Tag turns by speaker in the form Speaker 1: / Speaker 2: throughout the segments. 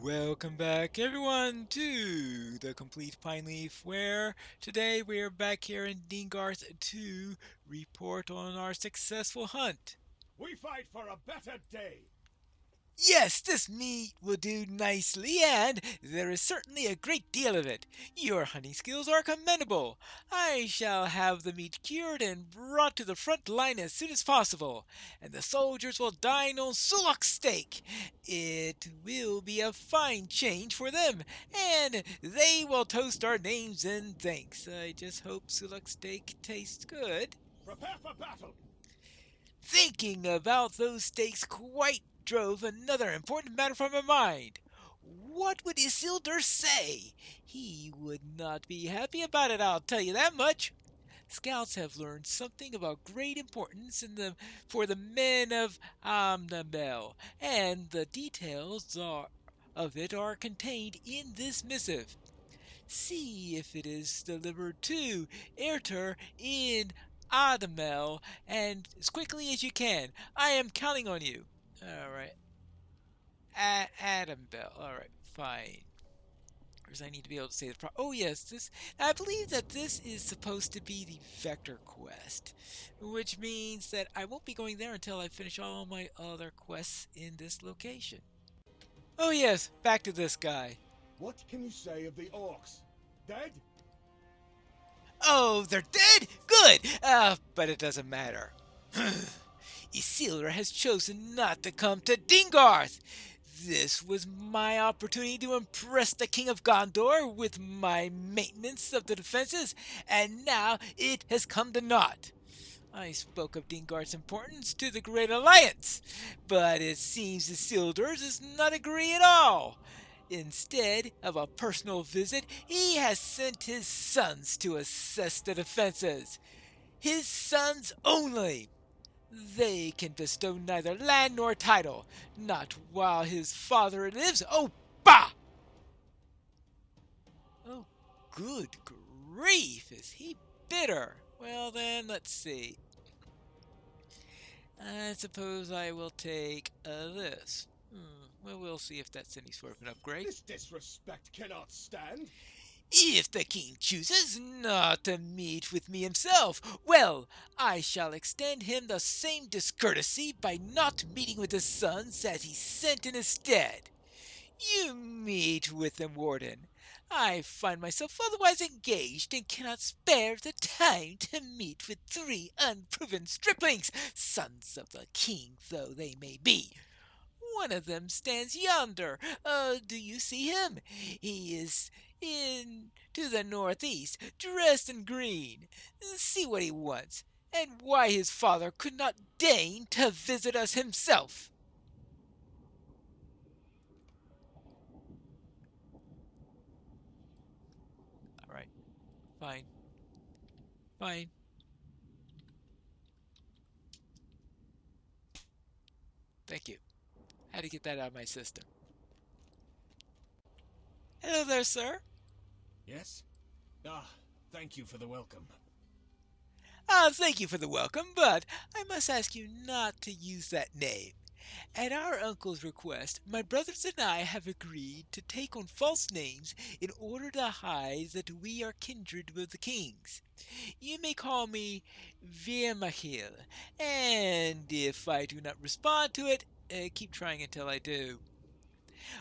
Speaker 1: Welcome back, everyone, to the Complete Pineleaf, where today we are back here in Dingarth to report on our successful hunt.
Speaker 2: We fight for a better day.
Speaker 1: Yes, this meat will do nicely, and there is certainly a great deal of it. Your hunting skills are commendable. I shall have the meat cured and brought to the front line as soon as possible, and the soldiers will dine on Sulak steak. It will be a fine change for them, and they will toast our names in thanks. I just hope Sulak steak tastes good.
Speaker 2: Prepare for battle.
Speaker 1: Thinking about those stakes quite drove another important matter from my mind. What would Isildur say? He would not be happy about it, I'll tell you that much. Scouts have learned something about great importance for the men of Amnabel, and the of it are contained in this missive. See if it is delivered to Erter in Adamel, and as quickly as you can. I am counting on you. All right. Adam Bell. All right, fine. Because I need to be able to say the oh yes, this. I believe that this is supposed to be the vector quest, which means that I won't be going there until I finish all my other quests in this location. Oh yes, back to this guy.
Speaker 2: What can you say of the orcs? Dead?
Speaker 1: Oh, they're dead? Good! But it doesn't matter. Isildur has chosen not to come to Dingarth. This was my opportunity to impress the King of Gondor with my maintenance of the defenses, and now it has come to naught. I spoke of Dingarth's importance to the Great Alliance, but it seems Isildur does not agree at all. Instead of a personal visit, he has sent his sons to assess the defenses. His sons only. They can bestow neither land nor title, not while his father lives. Oh, bah! Oh, good grief, is he bitter? Well then, let's see. I suppose I will take this. Well, we'll see if that's any sort of an upgrade.
Speaker 2: This disrespect cannot stand.
Speaker 1: If the king chooses not to meet with me himself, well, I shall extend him the same discourtesy by not meeting with his sons as he sent in his stead. You meet with them, Warden. I find myself otherwise engaged and cannot spare the time to meet with 3 unproven striplings, sons of the king though they may be. One of them stands yonder. Do you see him? He is in to the northeast, dressed in green. See what he wants, and why his father could not deign to visit us himself. All right, fine, fine. Thank you. Had to get that out of my system. Hello there, sir.
Speaker 2: Yes? Thank you for the welcome.
Speaker 1: Thank you for the welcome, but I must ask you not to use that name. At our uncle's request, my brothers and I have agreed to take on false names in order to hide that we are kindred with the kings. You may call me Vermachil, and if I do not respond to it, keep trying until I do.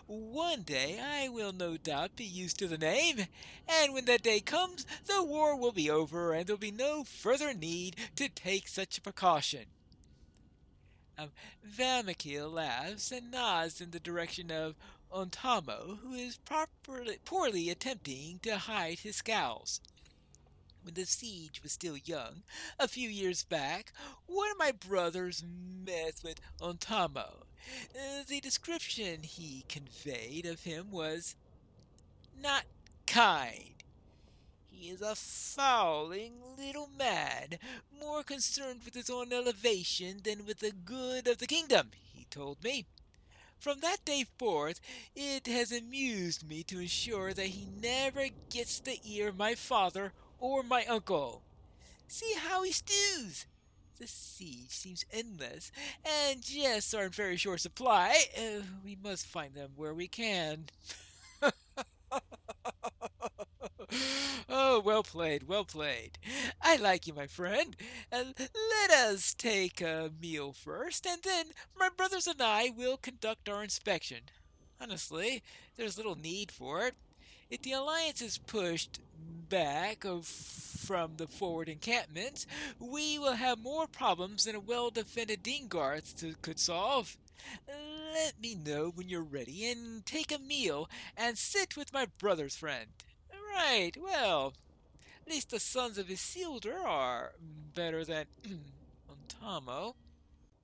Speaker 1: One day I will no doubt be used to the name, and when that day comes, the war will be over, and there will be no further need to take such a precaution. Valmakil laughs and nods in the direction of Ontamo, who is poorly attempting to hide his scowls. When the siege was still young, a few years back, one of my brothers met with Ontamo. The description he conveyed of him was not kind. He is a fouling little man, more concerned with his own elevation than with the good of the kingdom, he told me. From that day forth, it has amused me to ensure that he never gets the ear of my father or my uncle. See how he stews! The siege seems endless, and guests are in very short supply. We must find them where we can. Oh, well played, well played. I like you, my friend. Let us take a meal first, and then my brothers and I will conduct our inspection. Honestly, there's little need for it. If the Alliance is pushed back from the forward encampments, we will have more problems than a well-defended Dingarth could solve. Let me know when you're ready and take a meal and sit with my brother's friend. Right, well, at least the sons of Isildur are better than Ontamo.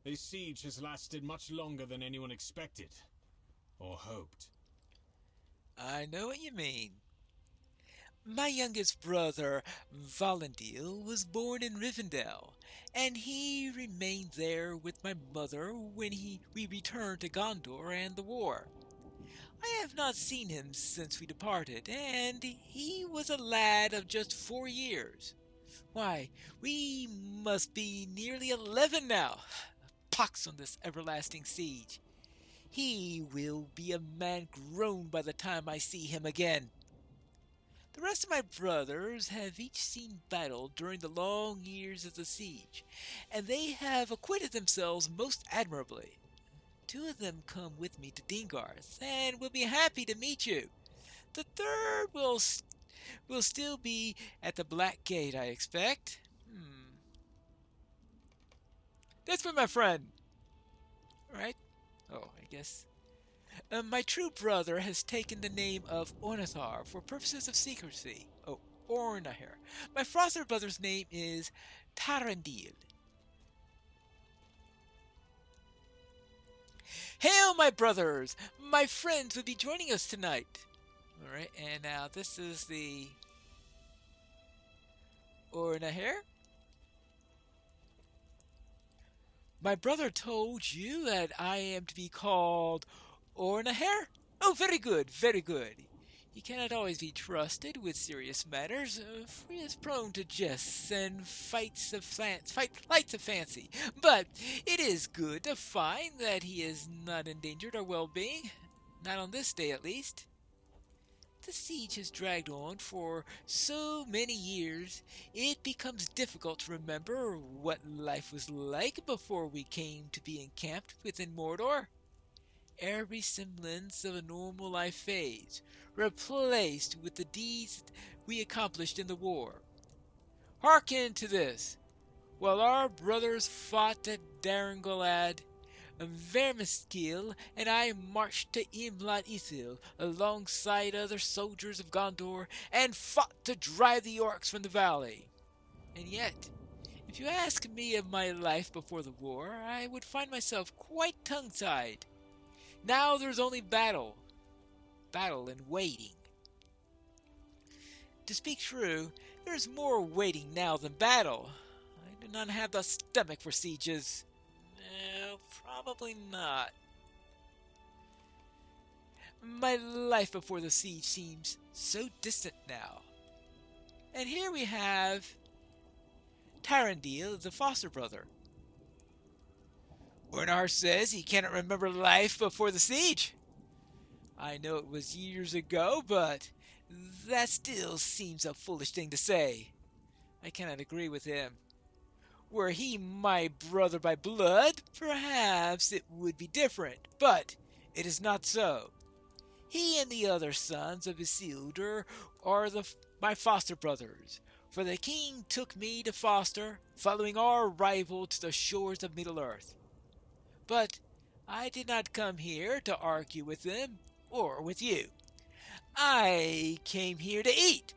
Speaker 2: This siege has lasted much longer than anyone expected. Or hoped.
Speaker 1: I know what you mean. My youngest brother, Valendil, was born in Rivendell, and he remained there with my mother when we returned to Gondor and the war. I have not seen him since we departed, and he was a lad of just 4 years. Why, we must be nearly 11 now. Pox on this everlasting siege. He will be a man grown by the time I see him again. The rest of my brothers have each seen battle during the long years of the siege, and they have acquitted themselves most admirably. 2 of them come with me to Dingarth, and will be happy to meet you. The third will still be at the Black Gate, I expect. That's for my friend. Right? Oh, I guess. My true brother has taken the name of Ornathar for purposes of secrecy. Oh, Ornahir. My foster brother's name is Tarandil. Hail, my brothers! My friends will be joining us tonight. Alright, and now this is the Ornahir. My brother told you that I am to be called Ornahir? Oh, very good, very good. He cannot always be trusted with serious matters, for he is prone to jests and flights of fancy. But it is good to find that he has not endangered our well-being. Not on this day, at least. The siege has dragged on for so many years, it becomes difficult to remember what life was like before we came to be encamped within Mordor. Every semblance of a normal life fades, replaced with the deeds we accomplished in the war. Hearken to this. While our brothers fought at Darengalad, Vermiskill and I marched to Imlat Ithil alongside other soldiers of Gondor and fought to drive the orcs from the valley. And yet, if you ask me of my life before the war, I would find myself quite tongue-tied. Now there's only battle and waiting. To speak true, there's more waiting now than battle. I do not have the stomach for sieges. No, probably not. My life before the siege seems so distant now. And here we have Tarandil, the foster brother. Ornar says he cannot remember life before the siege. I know it was years ago, but that still seems a foolish thing to say. I cannot agree with him. Were he my brother by blood, perhaps it would be different, but it is not so. He and the other sons of Isildur are my foster brothers, for the king took me to foster, following our arrival to the shores of Middle-earth. But I did not come here to argue with them, or with you. I came here to eat,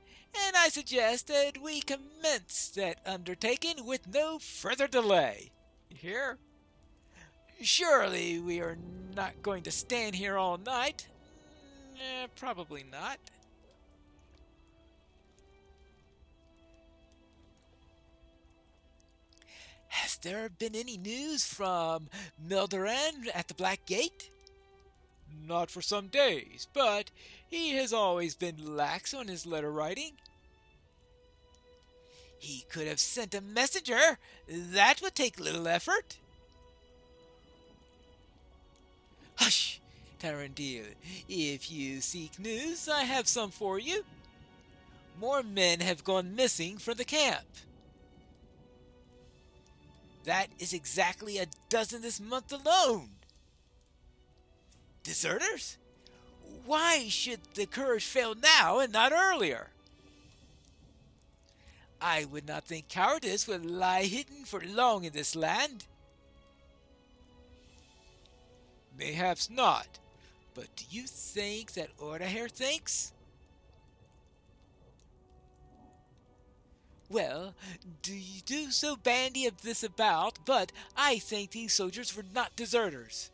Speaker 1: and I suggest that we commence that undertaking with no further delay. Here? Surely we are not going to stand here all night. Probably not. Has there been any news from Mildoran at the Black Gate? Not for some days, but he has always been lax on his letter writing. He could have sent a messenger. That would take little effort. Hush, Tarandil. If you seek news, I have some for you. More men have gone missing from the camp. That is exactly a dozen this month alone. Deserters? Why should the courage fail now and not earlier? I would not think cowardice would lie hidden for long in this land. Mayhaps not, but do you think that Ordaher thinks? Well, do you do so bandy of this about, but I think these soldiers were not deserters.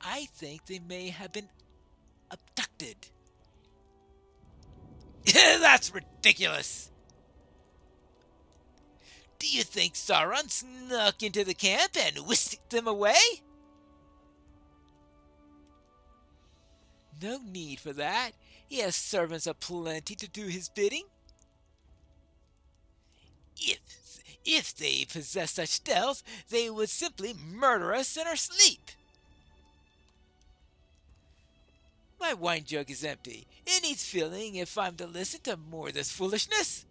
Speaker 1: I think they may have been abducted. That's ridiculous! Do you think Sauron snuck into the camp and whisked them away? No need for that. He has servants aplenty to do his bidding. If they possess such stealth, they would simply murder us in our sleep. My wine jug is empty. It needs filling if I'm to listen to more of this foolishness.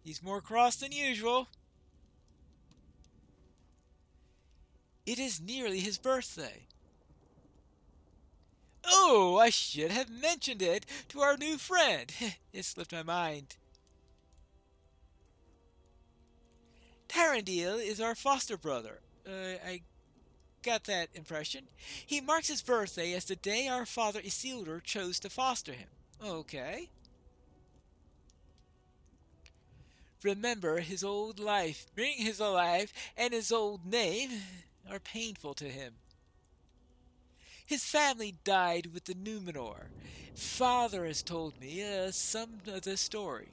Speaker 1: He's more cross than usual. It is nearly his birthday. Oh, I should have mentioned it to our new friend. It slipped my mind. Tarandil is our foster brother. I got that impression. He marks his birthday as the day our father Isildur chose to foster him. Okay. Remember, his old life, and his old name are painful to him. His family died with the Numenor. Father has told me some of the story.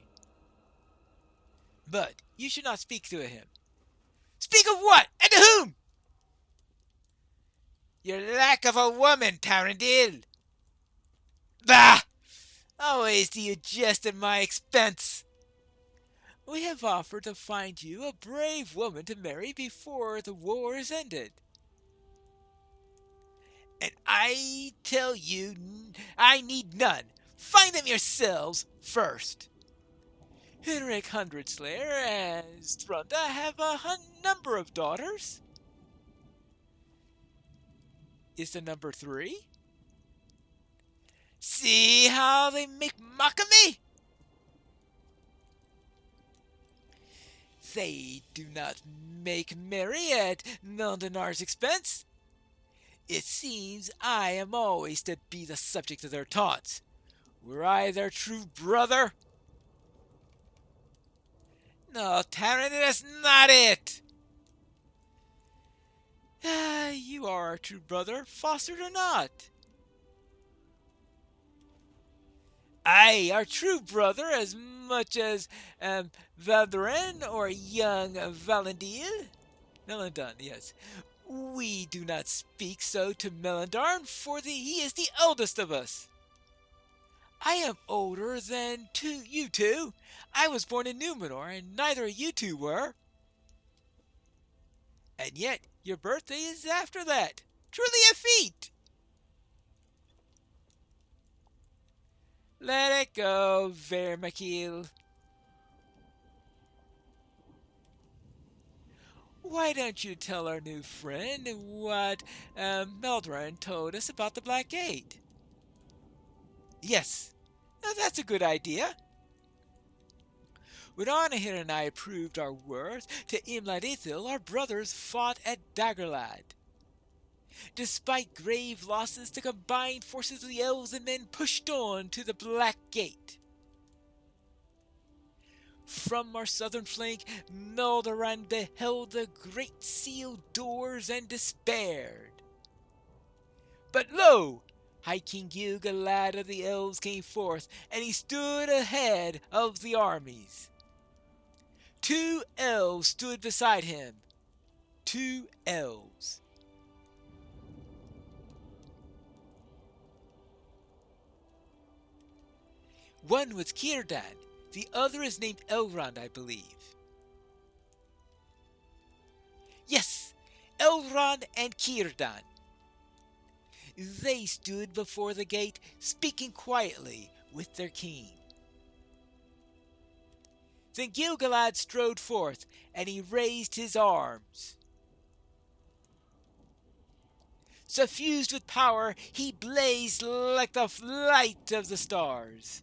Speaker 1: But you should not speak to him. Speak of what? And to whom? Your lack of a woman, Tarandil. Bah! Always do you jest at my expense. We have offered to find you a brave woman to marry before the war is ended. And I tell you, I need none. Find them yourselves first. Henrik Hundredslayer and Strunda have a number of daughters. Is the number 3? See how they make mock of me? They do not make merry at Meldonar's expense. It seems I am always to be the subject of their taunts. Were I their true brother? No, Taran, that's not it. You are our true brother, fostered or not. Aye, our true brother, as much as Valdoran or young Valandil. Melandon, yes. We do not speak so to Melandarn, for he is the eldest of us. I am older than you two. I was born in Numenor, and neither of you two were. And yet, your birthday is after that. Truly a feat. Let it go, Vermakil. Why don't you tell our new friend what Meldron told us about the Black Gate? Yes, that's a good idea. When Arnahir and I proved our worth to Imlad Ithil, our brothers fought at Daggerlad. Despite grave losses, the combined forces of the elves and men pushed on to the Black Gate. From our southern flank, Meldoran beheld the great sealed doors and despaired. But lo! High King Gil-galad of the elves came forth, and he stood ahead of the armies. 2 elves stood beside him. 2 elves. One was Círdan. The other is named Elrond, I believe. Yes, Elrond and Círdan. They stood before the gate, speaking quietly with their king. Then Gil-galad strode forth, and he raised his arms. Suffused with power, he blazed like the light of the stars.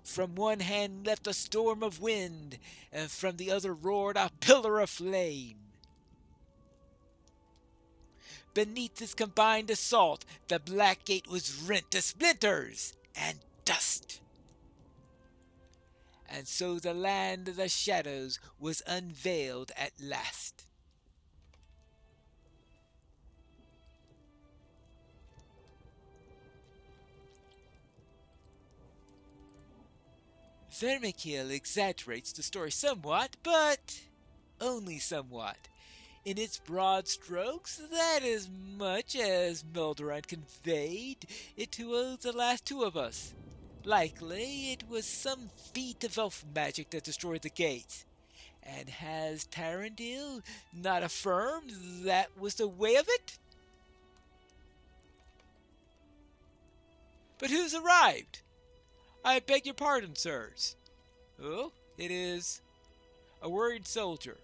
Speaker 1: From one hand leapt a storm of wind, and from the other roared a pillar of flame. Beneath this combined assault, the black gate was rent to splinters and dust. And so the land of the shadows was unveiled at last. Vermikil exaggerates the story somewhat, but only somewhat. In its broad strokes, that is much as Meldoran conveyed it to the last two of us. Likely it was some feat of elf magic that destroyed the gate. And has Tarandil not affirmed that was the way of it? But who's arrived? I beg your pardon, sirs. Oh, it is a worried soldier.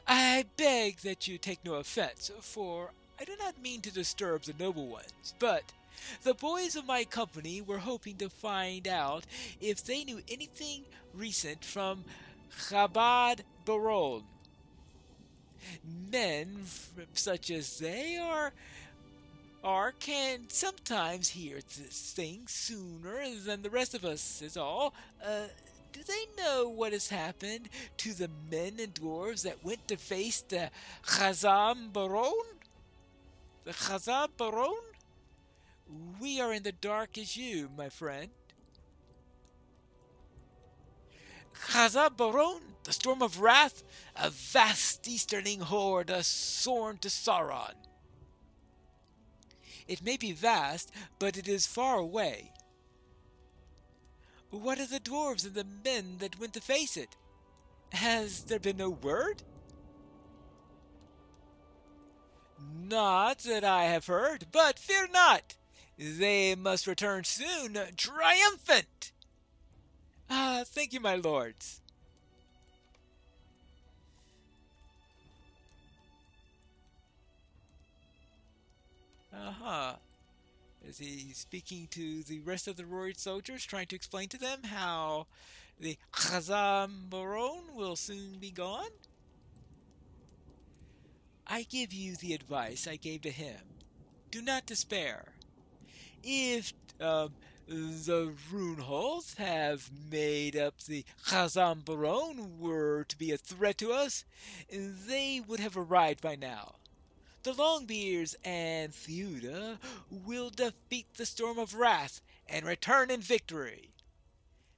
Speaker 1: I beg that you take no offense, for I do not mean to disturb the noble ones, but the boys of my company were hoping to find out if they knew anything recent from Chabad Baron. Men such as they can sometimes hear this thing sooner than the rest of us is all. Do they know what has happened to the men and dwarves that went to face the Chazam Baron? The Chazam Baron? We are in the dark as you, my friend. Chazam Baron, the storm of wrath, a vast easterning horde, sworn to Sauron. It may be vast, but it is far away. What of the dwarves and the men that went to face it? Has there been no word? Not that I have heard, but fear not. They must return soon, triumphant. Thank you, my lords. Is he speaking to the rest of the roared soldiers, trying to explain to them how the Chazam Baron will soon be gone? I give you the advice I gave to him. Do not despair. If the Runeholes have made up the Chazam Baron were to be a threat to us, they would have arrived by now. The Longbeards and Theuda will defeat the Storm of Wrath and return in victory.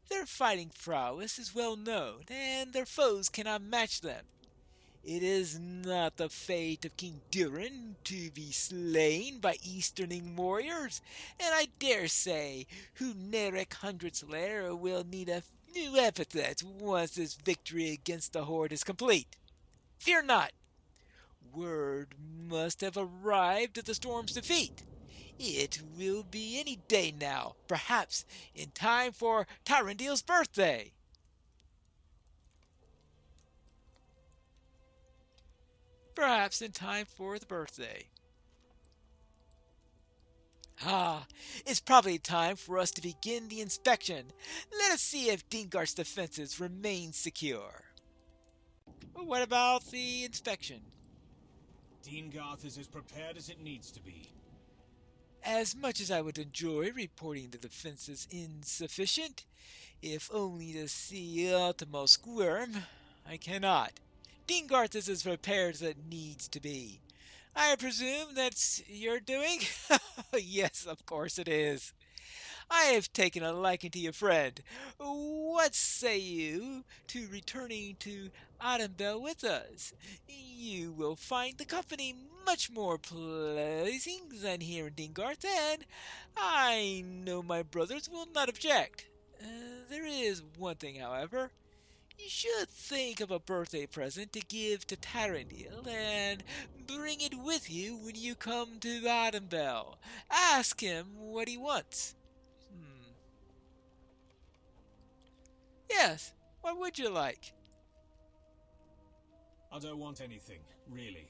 Speaker 1: Their fighting prowess is well known, and their foes cannot match them. It is not the fate of King Durin to be slain by Easterning warriors, and I dare say Huneric Hundredslayer will need a new epithet once this victory against the Horde is complete. Fear not. Word must have arrived of the storm's defeat. It will be any day now, perhaps in time for Tarandil's birthday. Perhaps in time for the birthday. It's probably time for us to begin the inspection. Let us see if Dingart's defenses remain secure. What about the inspection?
Speaker 2: Dingarth is as prepared as it needs to be.
Speaker 1: As much as I would enjoy reporting the defenses insufficient, if only to see Ultimo squirm, I cannot. Dingarth is as prepared as it needs to be. I presume that's your doing? Yes, of course it is. I have taken a liking to your friend. What say you to returning to Autumnbell with us? You will find the company much more pleasing than here in Dingarth, and I know my brothers will not object. There is one thing, however. You should think of a birthday present to give to Tarandil and bring it with you when you come to Autumnbell. Ask him what he wants. Hmm. Yes, what would you like?
Speaker 2: I don't want anything, really.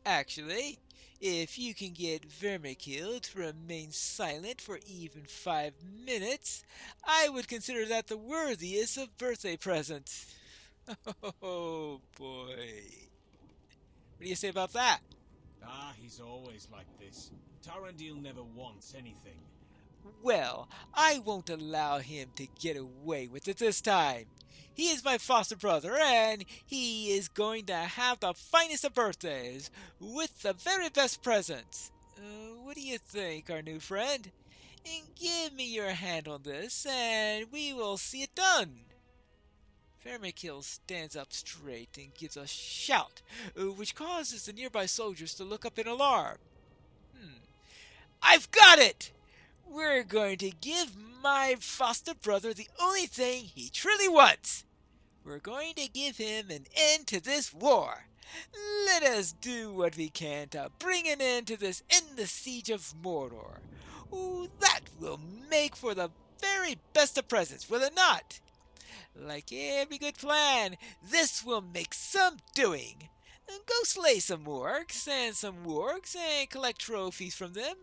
Speaker 1: Actually, if you can get Vermikil to remain silent for even 5 minutes, I would consider that the worthiest of birthday presents. Oh boy. What do you say about that?
Speaker 2: Ah, he's always like this. Tarandil never wants anything.
Speaker 1: Well, I won't allow him to get away with it this time. He is my foster brother, and he is going to have the finest of birthdays, with the very best presents. What do you think, our new friend? And give me your hand on this, and we will see it done. Vermikil stands up straight and gives a shout, which causes the nearby soldiers to look up in alarm. I've got it! We're going to give my foster brother the only thing he truly wants. We're going to give him an end to this war. Let us do what we can to bring an end to this endless siege of Mordor. Ooh, that will make for the very best of presents, will it not? Like every good plan, this will make some doing. Go slay some orcs and some wargs and collect trophies from them.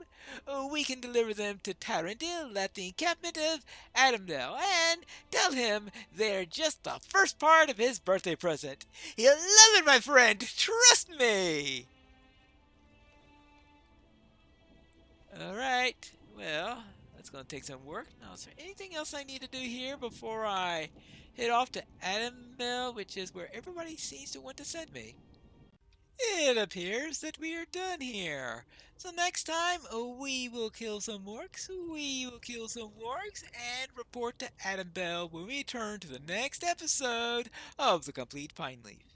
Speaker 1: We can deliver them to Tarandil at the encampment of Adamdale and tell him they're just the first part of his birthday present. He'll love it, my friend. Trust me. Alright, well, that's going to take some work. Now, is there anything else I need to do here before I head off to Adamdale, which is where everybody seems to want to send me? It appears that we are done here. So next time, we will kill some orcs, and report to Adam Bell when we turn to the next episode of The Complete Pineleaf.